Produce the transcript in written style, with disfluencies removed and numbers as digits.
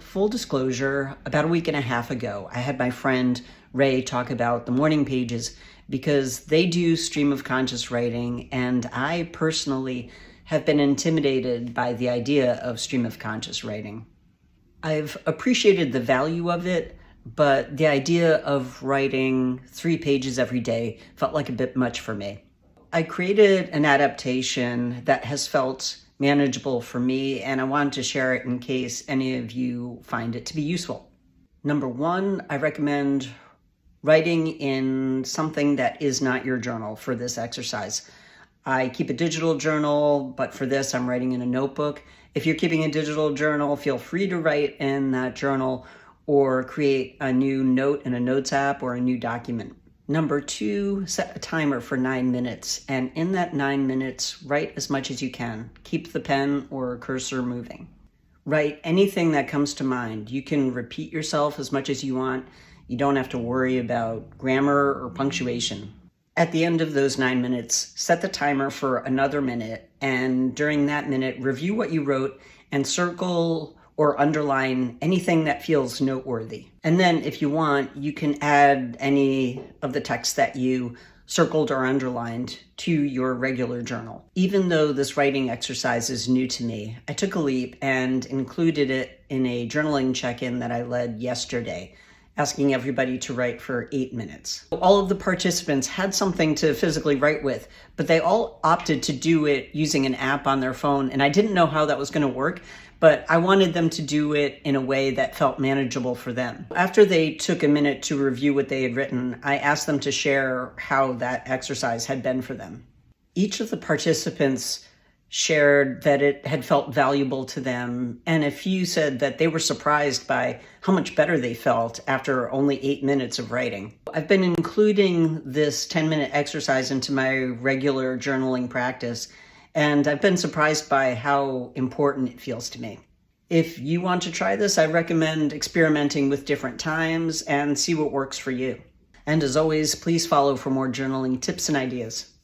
Full disclosure, about a week and a half ago, I had my friend Ray talk about the morning pages because they do stream of conscious writing, and I personally have been intimidated by the idea of stream of conscious writing. I've appreciated the value of it, but the idea of writing 3 pages every day felt like a bit much for me. I created an adaptation that has felt manageable for me, and I wanted to share it in case any of you find it to be useful. Number 1, I recommend writing in something that is not your journal for this exercise. I keep a digital journal, but for this I'm writing in a notebook. If you're keeping a digital journal, feel free to write in that journal or create a new note in a notes app or a new document. Number 2, set a timer for 9 minutes, and in that 9 minutes, write as much as you can. Keep the pen or cursor moving. Write anything that comes to mind. You can repeat yourself as much as you want. You don't have to worry about grammar or punctuation. At the end of those 9 minutes, set the timer for another minute, and during that minute, review what you wrote and circle or underline anything that feels noteworthy. And then if you want, you can add any of the text that you circled or underlined to your regular journal. Even though this writing exercise is new to me, I took a leap and included it in a journaling check-in that I led yesterday, asking everybody to write for 8 minutes. All of the participants had something to physically write with, but they all opted to do it using an app on their phone, and I didn't know how that was going to work, but I wanted them to do it in a way that felt manageable for them. After they took a minute to review what they had written, I asked them to share how that exercise had been for them. Each of the participants shared that it had felt valuable to them, and a few said that they were surprised by how much better they felt after only 8 minutes of writing. I've been including this 10-minute exercise into my regular journaling practice, and I've been surprised by how important it feels to me. If you want to try this, I recommend experimenting with different times and see what works for you. And as always, please follow for more journaling tips and ideas.